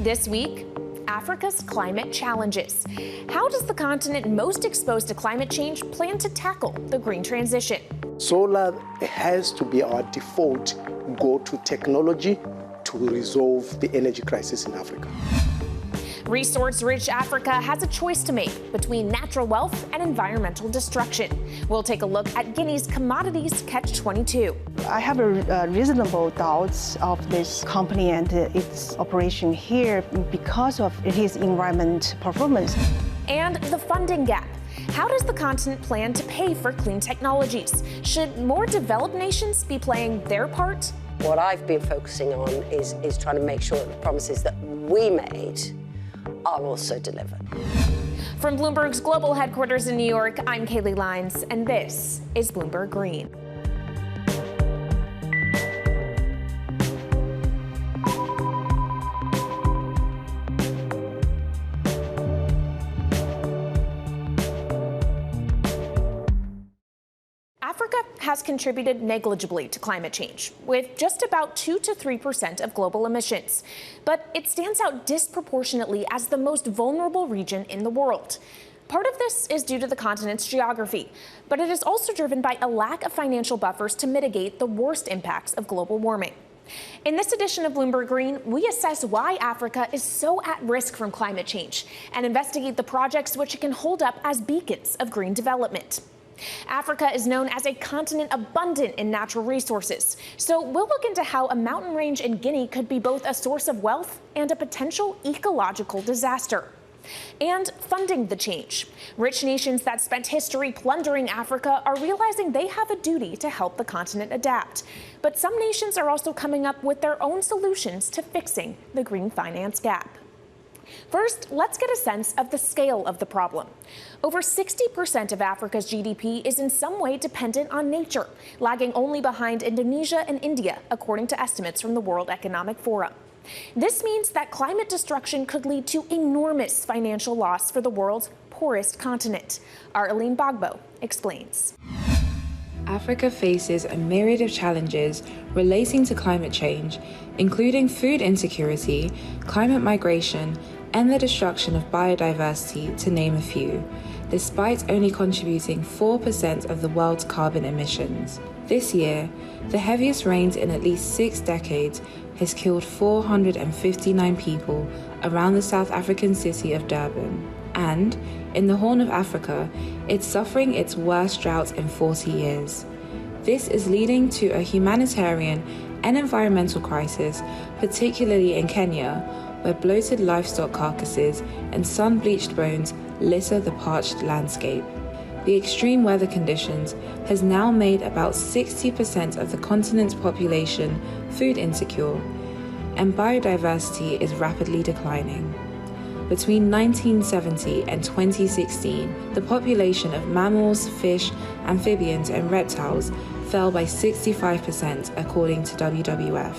This week, Africa's climate challenges. How does the continent most exposed to climate change plan to tackle the green transition? Solar has to be our default go-to technology to resolve the energy crisis in Africa. Resource-rich Africa has a choice to make between natural wealth and environmental destruction. We'll take a look at Guinea's commodities catch-22. I have a reasonable doubts of this company and its operation here because of its environment performance. And the funding gap. How does the continent plan to pay for clean technologies? Should more developed nations be playing their part? What I've been focusing on is trying to make sure that the promises that we made are also delivered. From Bloomberg's global headquarters in New York, I'm Kaylee Lines, and this is Bloomberg Green. Africa has contributed negligibly to climate change, with just about 2 to 3% of global emissions. But it stands out disproportionately as the most vulnerable region in the world. Part of this is due to the continent's geography, but it is also driven by a lack of financial buffers to mitigate the worst impacts of global warming. In this edition of Bloomberg Green, we assess why Africa is so at risk from climate change and investigate the projects which it can hold up as beacons of green development. Africa is known as a continent abundant in natural resources, so we'll look into how a mountain range in Guinea could be both a source of wealth and a potential ecological disaster. And funding the change. Rich nations that spent history plundering Africa are realizing they have a duty to help the continent adapt. But some nations are also coming up with their own solutions to fixing the green finance gap. First, let's get a sense of the scale of the problem. Over 60% of Africa's GDP is in some way dependent on nature, lagging only behind Indonesia and India, according to estimates from the World Economic Forum. This means that climate destruction could lead to enormous financial loss for the world's poorest continent. Arlene Bagbo explains. Africa faces a myriad of challenges relating to climate change, including food insecurity, climate migration, and the destruction of biodiversity, to name a few, despite only contributing 4% of the world's carbon emissions. This year, the heaviest rains in at least 6 decades has killed 459 people around the South African city of Durban. And, in the Horn of Africa, it's suffering its worst drought in 40 years. This is leading to a humanitarian and environmental crisis, particularly in Kenya, where bloated livestock carcasses and sun-bleached bones litter the parched landscape. The extreme weather conditions has now made about 60% of the continent's population food insecure, and biodiversity is rapidly declining. Between 1970 and 2016, the population of mammals, fish, amphibians, and reptiles fell by 65%, according to WWF.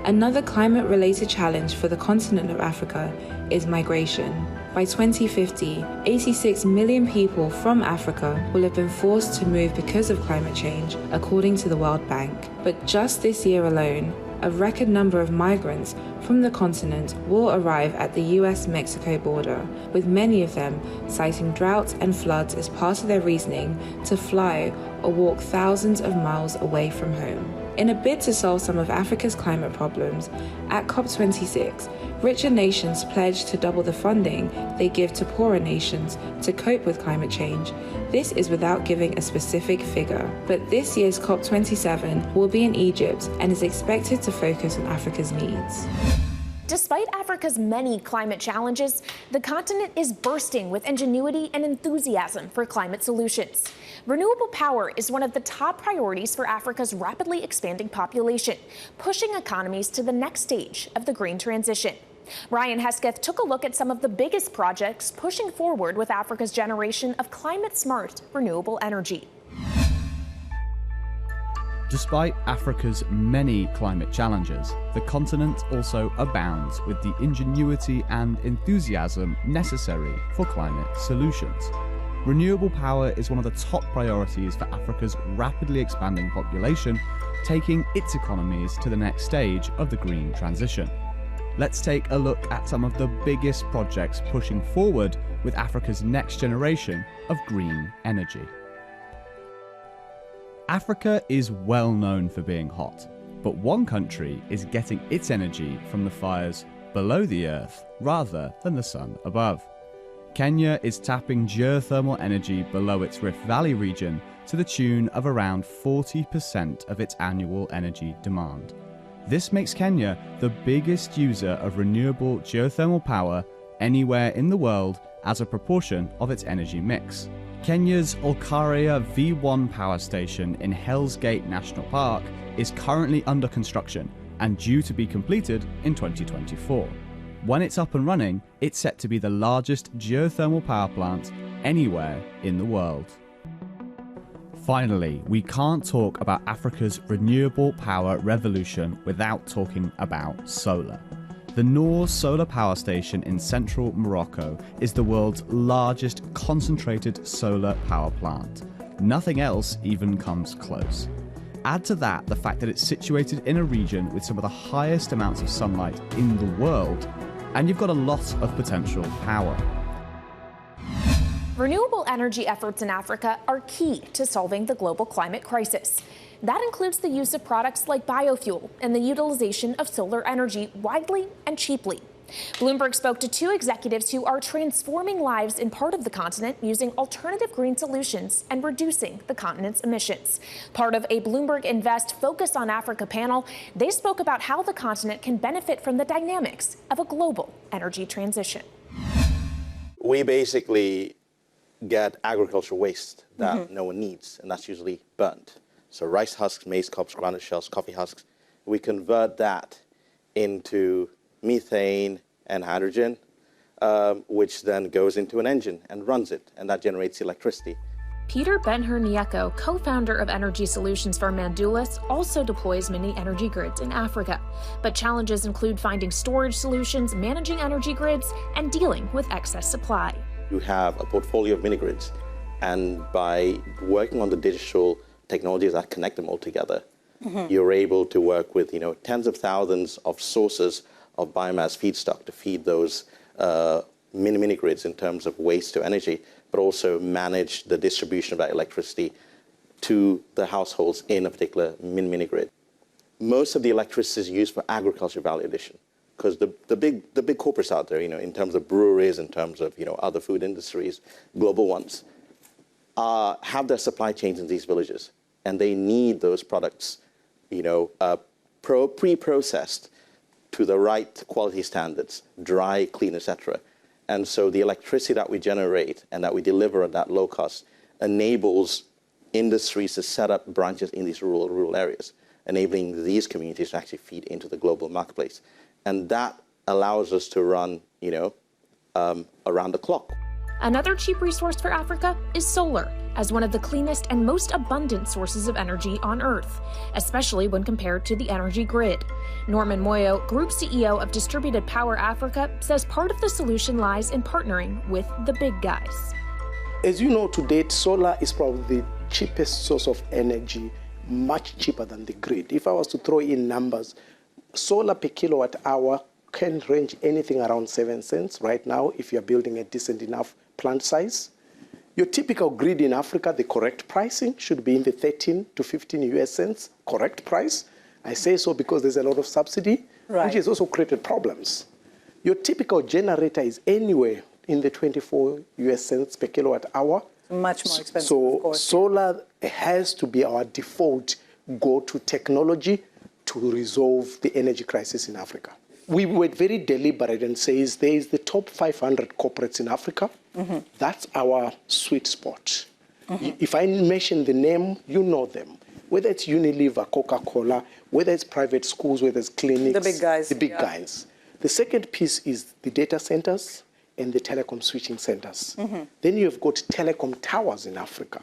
Another climate-related challenge for the continent of Africa is migration. By 2050, 86 million people from Africa will have been forced to move because of climate change, according to the World Bank. But just this year alone, a record number of migrants from the continent will arrive at the US-Mexico border, with many of them citing droughts and floods as part of their reasoning to fly or walk thousands of miles away from home. In a bid to solve some of Africa's climate problems, at COP26, richer nations pledged to double the funding they give to poorer nations to cope with climate change. This is without giving a specific figure. But this year's COP27 will be in Egypt and is expected to focus on Africa's needs. Despite Africa's many climate challenges, the continent is bursting with ingenuity and enthusiasm for climate solutions. Renewable power is one of the top priorities for Africa's rapidly expanding population, pushing economies to the next stage of the green transition. Ryan Hesketh took a look at some of the biggest projects pushing forward with Africa's generation of climate-smart renewable energy. Despite Africa's many climate challenges, the continent also abounds with the ingenuity and enthusiasm necessary for climate solutions. Renewable power is one of the top priorities for Africa's rapidly expanding population, taking its economies to the next stage of the green transition. let's take a look at some of the biggest projects pushing forward with Africa's next generation of green energy. Africa is well known for being hot, but one country is getting its energy from the fires below the earth rather than the sun above. Kenya is tapping geothermal energy below its Rift Valley region to the tune of around 40% of its annual energy demand. This makes Kenya the biggest user of renewable geothermal power anywhere in the world as a proportion of its energy mix. Kenya's Olkaria V1 power station in Hell's Gate National Park is currently under construction and due to be completed in 2024. When it's up and running, it's set to be the largest geothermal power plant anywhere in the world. Finally, we can't talk about Africa's renewable power revolution without talking about solar. The Noor Solar Power Station in central Morocco is the world's largest concentrated solar power plant. Nothing else even comes close. Add to that the fact that it's situated in a region with some of the highest amounts of sunlight in the world, and you've got a lot of potential power. Renewable energy efforts in Africa are key to solving the global climate crisis. That includes the use of products like biofuel and the utilization of solar energy widely and cheaply. Bloomberg spoke to two executives who are transforming lives in part of the continent using alternative green solutions and reducing the continent's emissions. Part of a Bloomberg Invest Focus on Africa panel, they spoke about how the continent can benefit from the dynamics of a global energy transition. We basically get agricultural waste that no one needs, and that's usually burnt. So rice husks, maize cobs, groundnut shells, coffee husks, we convert that into methane and hydrogen, which then goes into an engine and runs it, and that generates electricity. Peter BenHur Nyeko, co-founder of energy solutions firm Mandulius, also deploys mini energy grids in Africa. But challenges include finding storage solutions, managing energy grids, and dealing with excess supply. You have a portfolio of mini grids, and by working on the digital technologies that connect them all together, you're able to work with tens of thousands of sources of biomass feedstock to feed those mini grids in terms of waste to energy, but also manage the distribution of that electricity to the households in a particular mini grid. Most of the electricity is used for agriculture value addition, because the big corporates out there, in terms of breweries, in terms of other food industries, global ones, have their supply chains in these villages, and they need those products, pre-processed to the right quality standards, dry, clean, etc. And so the electricity that we generate and that we deliver at that low cost enables industries to set up branches in these rural areas, enabling these communities to actually feed into the global marketplace. And that allows us to run, around the clock. Another cheap resource for Africa is solar, as one of the cleanest and most abundant sources of energy on Earth, especially when compared to the energy grid. Norman Moyo, Group CEO of Distributed Power Africa, says part of the solution lies in partnering with the big guys. As you know, to date, solar is probably the cheapest source of energy, much cheaper than the grid. If I was to throw in numbers, solar per kilowatt hour can range anything around 7 cents right now if you're building a decent enough plant size. Your typical grid in Africa, the correct pricing should be in the 13 to 15 US cents, correct price. I say so because there's a lot of subsidy, which has also created problems. Your typical generator is anywhere in the 24 US cents per kilowatt hour. Much more expensive, so of course. Solar has to be our default go-to technology to resolve the energy crisis in Africa. We were very deliberate and says there is the top 500 corporates in Africa. That's our sweet spot. If I mention the name, you know them. Whether it's Unilever, Coca-Cola, whether it's private schools, whether it's clinics. The big guys. The big guys. The second piece is the data centers and the telecom switching centers. Then you've got telecom towers in Africa.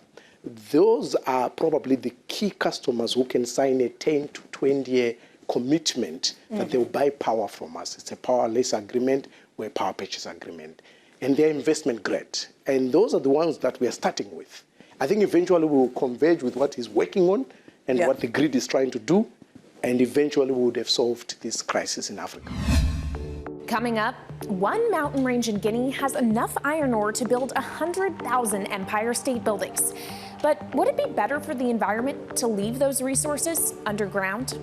Those are probably the key customers who can sign a 10 to 20-year commitment that they'll buy power from us. It's a power lease agreement or a power purchase agreement. And they're investment grade. And those are the ones that we are starting with. I think eventually we will converge with what he's working on and what the grid is trying to do. And eventually we would have solved this crisis in Africa. Coming up, one mountain range in Guinea has enough iron ore to build 100,000 Empire State Buildings. But would it be better for the environment to leave those resources underground?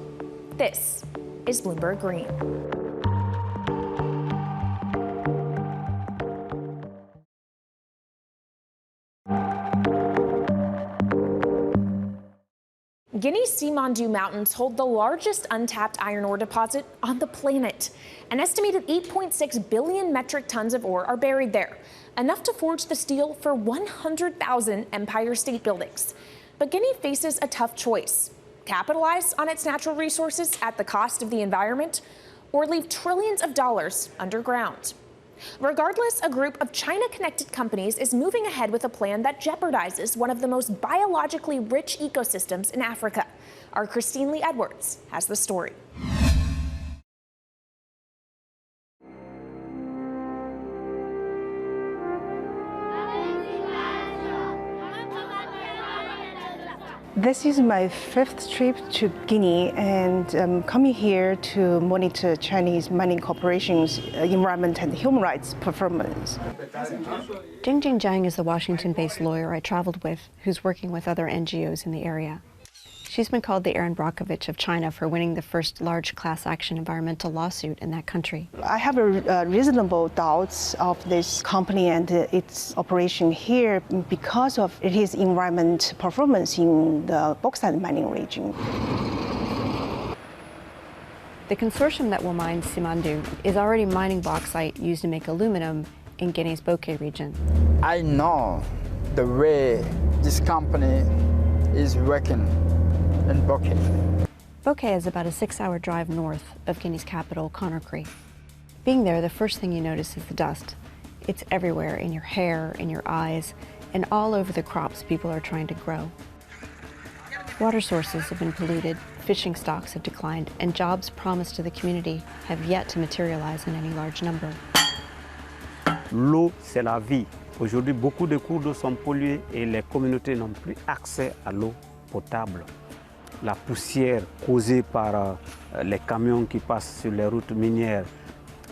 This is Bloomberg Green. Guinea's Mandulius Mountains hold the largest untapped iron ore deposit on the planet. An estimated 8.6 billion metric tons of ore are buried there, enough to forge the steel for 100,000 Empire State Buildings. But Guinea faces a tough choice: capitalize on its natural resources at the cost of the environment, or leave trillions of dollars underground. Regardless, a group of China-connected companies is moving ahead with a plan that jeopardizes one of the most biologically rich ecosystems in Africa. Our Christine Lee Edwards has the story. This is my 5th trip to Guinea, and I'm coming here to monitor Chinese mining corporations' environment and human rights performance. Jingjing Zhang is the Washington-based lawyer I traveled with, who's working with other NGOs in the area. She's been called the Aaron Brockovich of China for winning the first large class action environmental lawsuit in that country. I have a reasonable doubts of this company and its operation here because of its environment performance in the bauxite mining region. The consortium that will mine Simandou is already mining bauxite used to make aluminum in Guinea's Bokeh region. I know the way this company is working in Bokeh. Bokeh is about a 6-hour drive north of Guinea's capital, Conakry. Being there, the first thing you notice is the dust. It's everywhere, in your hair, in your eyes, and all over the crops people are trying to grow. Water sources have been polluted, fishing stocks have declined, and jobs promised to the community have yet to materialize in any large number. L'eau, c'est la vie. Aujourd'hui, beaucoup de cours d'eau sont pollués et les communautés n'ont plus accès à l'eau potable. La poussière causée par les camions qui passent sur les routes minières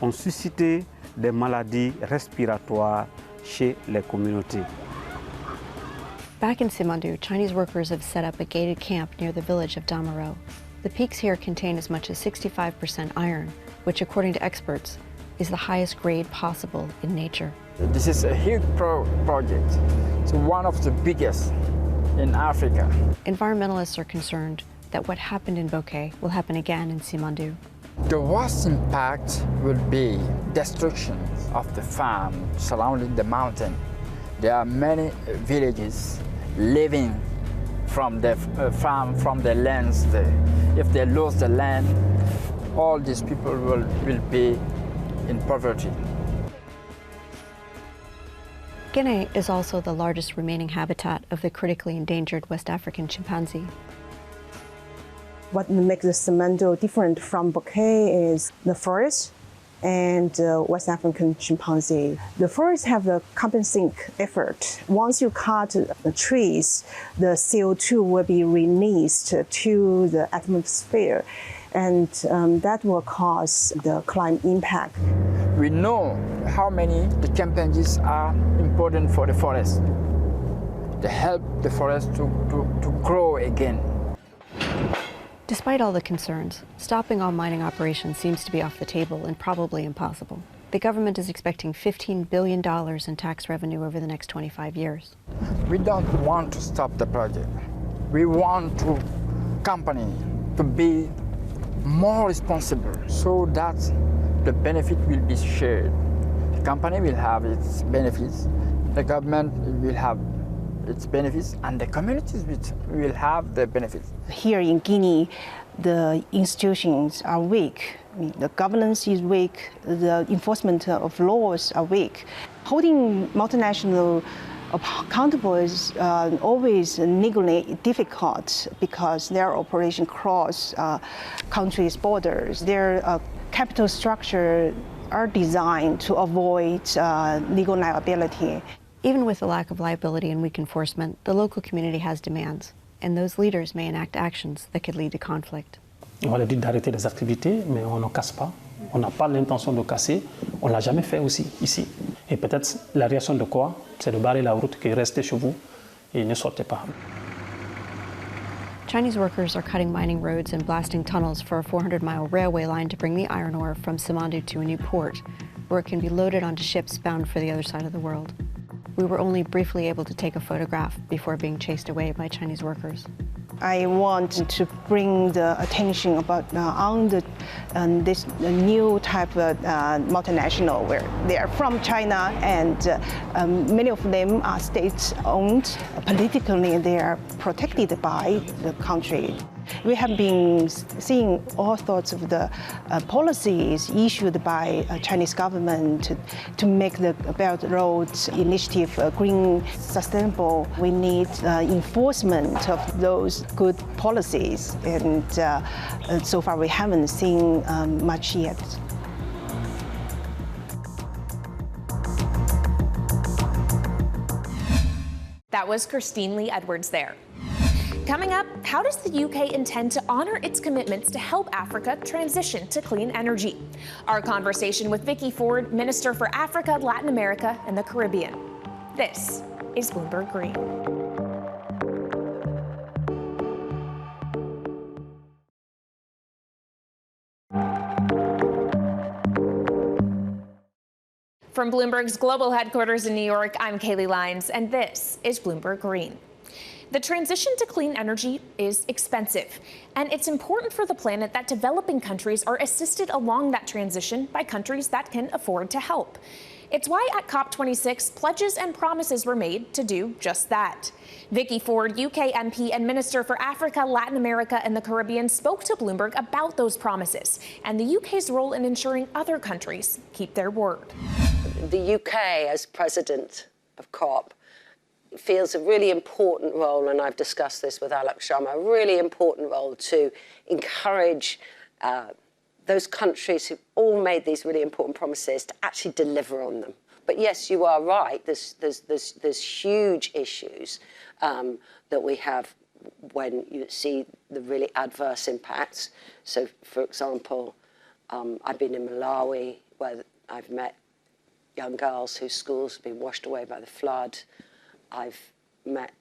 ont suscité des maladies respiratoires chez les communautés. Back in Simandou, Chinese workers have set up a gated camp near the village of Damaro. The peaks here contain as much as 65% iron, which, according to experts, is the highest grade possible in nature. This is a huge project. It's one of the biggest in Africa. Environmentalists are concerned that what happened in Bokeh will happen again in Simandou. The worst impact will be destruction of the farm surrounding the mountain. There are many villages living from the farm, from the lands there. If they lose the land, all these people will be in poverty. Guinea is also the largest remaining habitat of the critically endangered West African chimpanzee. What makes the Simandou different from Bokeh is the forest and West African chimpanzee. The forests have a carbon sink effort. Once you cut the trees, the CO2 will be released to the atmosphere, and that will cause the climate impact. We know how many the chimpanzees are important for the forest. They help the forest to grow again. Despite all the concerns, stopping all mining operations seems to be off the table and probably impossible. The government is expecting $15 billion in tax revenue over the next 25 years. We don't want to stop the project. We want the company to be more responsible so that the benefit will be shared. The company will have its benefits, the government will have its benefits, and the communities will have the benefits. Here in Guinea, the institutions are weak. The governance is weak, the enforcement of laws are weak. Holding multinational accountable is always legally difficult because their operation cross countries' borders. Their capital structure are designed to avoid legal liability. Even with the lack of liability and weak enforcement, the local community has demands, and those leaders may enact actions that could lead to conflict. On leur dit d'arrêter les activités, mais on ne casse pas. on n'a pas l'intention de casser, on ne l'a jamais fait aussi ici. Et peut-être la réaction de quoi? C'est de barrer la route, que restez chez vous et ne sortez pas. Chinese workers are cutting mining roads and blasting tunnels for a 400-mile railway line to bring the iron ore from Simandu to a new port, where it can be loaded onto ships bound for the other side of the world. We were only briefly able to take a photograph before being chased away by Chinese workers. I want to bring the attention about this new type of multinational where they are from China, and many of them are state-owned. Politically, they are protected by the country. We have been seeing all sorts of the policies issued by Chinese government to make the Belt Road Initiative green, sustainable. We need enforcement of those good policies, and so far we haven't seen much yet. That was Christine Lee Edwards there. Coming up, how does the UK intend to honor its commitments to help Africa transition to clean energy? Our conversation with Vicky Ford, Minister for Africa, Latin America, and the Caribbean. This is Bloomberg Green. From Bloomberg's global headquarters in New York, I'm Kaylee Lyons, and this is Bloomberg Green. The transition to clean energy is expensive, and it's important for the planet that developing countries are assisted along that transition by countries that can afford to help. It's why at COP26, pledges and promises were made to do just that. Vicky Ford, UK MP and Minister for Africa, Latin America, and the Caribbean, spoke to Bloomberg about those promises and the UK's role in ensuring other countries keep their word. The UK, as president of COP, feels a really important role, and I've discussed this with Alok Sharma, a really important role to encourage those countries who've all made these really important promises to actually deliver on them. But yes, you are right, there's huge issues that we have when you see the really adverse impacts. So, for example, I've been in Malawi, where I've met young girls whose schools have been washed away by the flood. I've met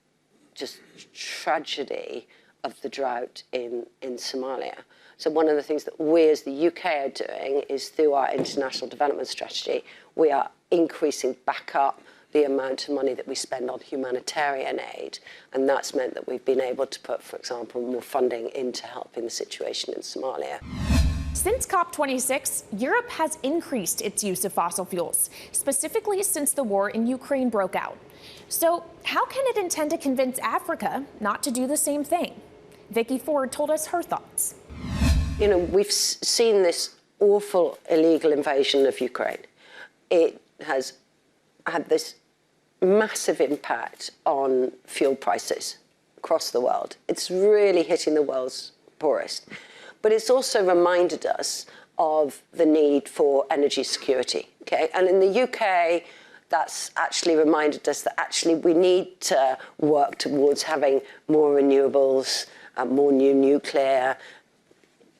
just tragedy of the drought in Somalia. So one of the things that we as the UK are doing is through our international development strategy, we are increasing back up the amount of money that we spend on humanitarian aid. And that's meant that we've been able to put, for example, more funding into helping the situation in Somalia. Since COP26, Europe has increased its use of fossil fuels, specifically since the war in Ukraine broke out. So how can it intend to convince Africa not to do the same thing? Vicky Ford told us her thoughts. You know, we've seen this awful illegal invasion of Ukraine. It has had this massive impact on fuel prices across the world. It's really hitting the world's poorest. But it's also reminded us of the need for energy security, okay? And in the UK, that's actually reminded us that actually we need to work towards having more renewables, more new nuclear,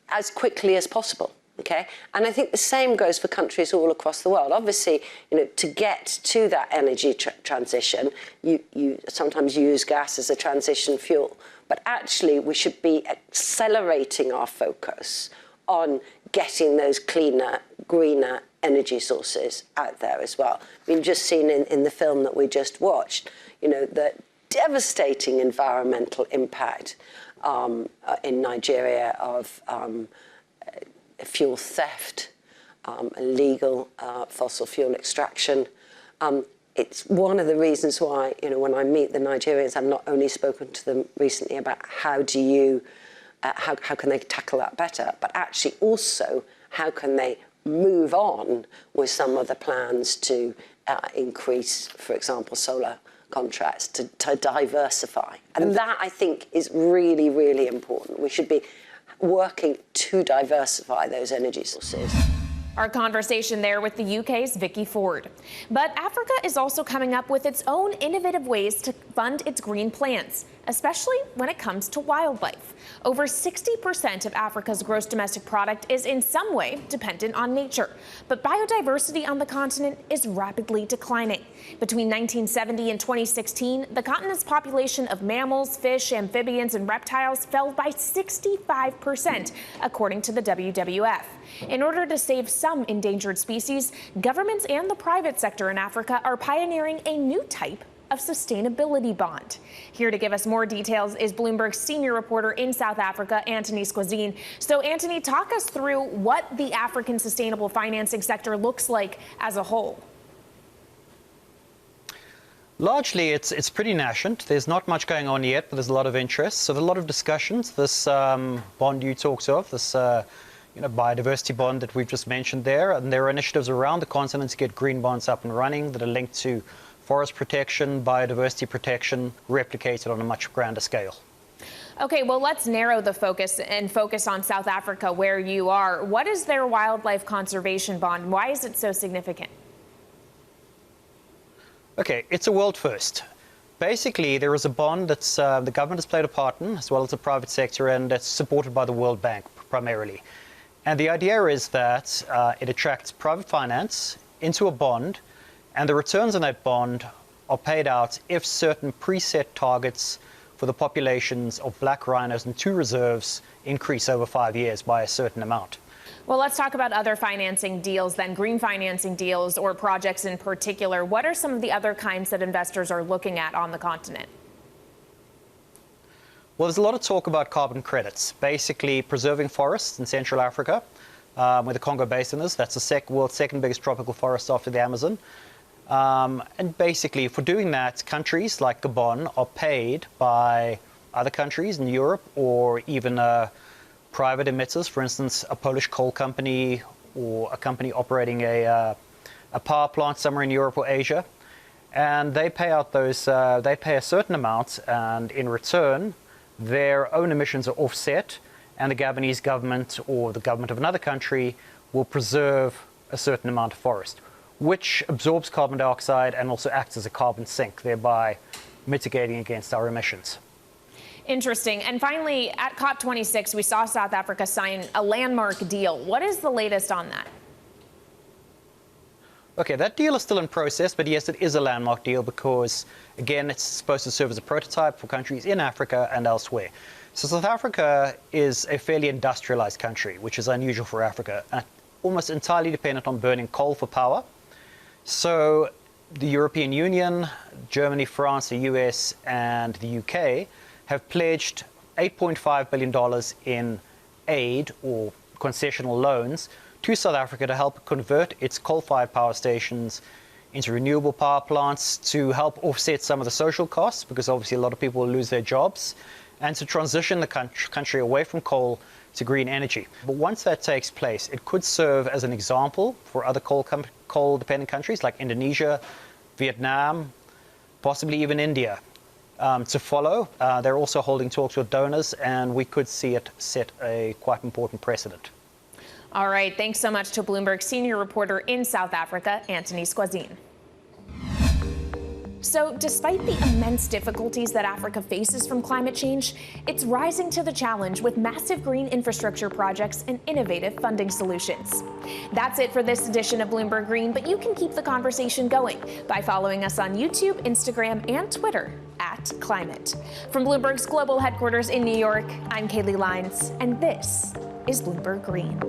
as quickly as possible, okay? And I think the same goes for countries all across the world. Obviously, you know, to get to that energy transition, you sometimes use gas as a transition fuel. But actually, we should be accelerating our focus on getting those cleaner, greener energy sources out there as well. We've just seen in the film that we just watched, you know, the devastating environmental impact in Nigeria of fuel theft, illegal fossil fuel extraction. It's one of the reasons why, you know, when I meet the Nigerians, I've not only spoken to them recently about how can they tackle that better, but actually also how can they move on with some of the plans to increase, for example, solar contracts, to diversify. And that, I think, is really, really important. We should be working to diversify those energy sources. Our conversation there with the UK's Vicky Ford. But Africa is also coming up with its own innovative ways to fund its green plans, especially when it comes to wildlife. Over 60% of Africa's gross domestic product is in some way dependent on nature, but biodiversity on the continent is rapidly declining. Between 1970 and 2016, the continent's population of mammals, fish, amphibians, and reptiles fell by 65%, according to the WWF. In order to save some endangered species, governments and the private sector in Africa are pioneering a new type of sustainability bond. Here to give us more details is Bloomberg's senior reporter in South Africa, Antony Squazine. So, Antony, talk us through what the African sustainable financing sector looks like as a whole. Largely, it's pretty nascent. There's not much going on yet, but there's a lot of interest. So there's a lot of discussions. This bond you talked of, this biodiversity bond that we've just mentioned there, and there are initiatives around the continent to get green bonds up and running that are linked to forest protection, biodiversity protection, replicated on a much grander scale. Okay, well, let's narrow the focus and focus on South Africa, where you are. What is their wildlife conservation bond? Why is it so significant? Okay, it's a world first. Basically, there is a bond that's the government has played a part in, as well as the private sector, and that's supported by the World Bank primarily. And the idea is that it attracts private finance into a bond, and the returns on that bond are paid out if certain preset targets for the populations of black rhinos in 2 reserves increase over 5 years by a certain amount. Well, let's talk about other financing deals then, green financing deals or projects in particular. What are some of the other kinds that investors are looking at on the continent? Well, there's a lot of talk about carbon credits, basically preserving forests in Central Africa, where the Congo Basin is. That's the world's second biggest tropical forest after the Amazon. And basically, for doing that, countries like Gabon are paid by other countries in Europe or even private emitters, for instance, a Polish coal company or a company operating a power plant somewhere in Europe or Asia. And they pay out they pay a certain amount, and in return, their own emissions are offset, and the Gabonese government or the government of another country will preserve a certain amount of forest, which absorbs carbon dioxide and also acts as a carbon sink, thereby mitigating against our emissions. Interesting. And finally, at COP26, we saw South Africa sign a landmark deal. What is the latest on that? Okay, that deal is still in process, but yes, it is a landmark deal because, again, it's supposed to serve as a prototype for countries in Africa and elsewhere. So South Africa is a fairly industrialized country, which is unusual for Africa, almost entirely dependent on burning coal for power. So the European Union, Germany, France, the US, and the UK have pledged $8.5 billion in aid or concessional loans to South Africa to help convert its coal-fired power stations into renewable power plants, to help offset some of the social costs, because obviously a lot of people will lose their jobs, and to transition the country away from coal to green energy. But once that takes place, it could serve as an example for other coal-dependent countries like Indonesia, Vietnam, possibly even India, to follow. They're also holding talks with donors, and we could see it set a quite important precedent. All right. Thanks so much to Bloomberg senior reporter in South Africa, Antony Squazine. So despite the immense difficulties that Africa faces from climate change, it's rising to the challenge with massive green infrastructure projects and innovative funding solutions. That's it for this edition of Bloomberg Green, but you can keep the conversation going by following us on YouTube, Instagram, and Twitter @Climate. From Bloomberg's global headquarters in New York, I'm Kaylee Lines, and this is Bloomberg Green.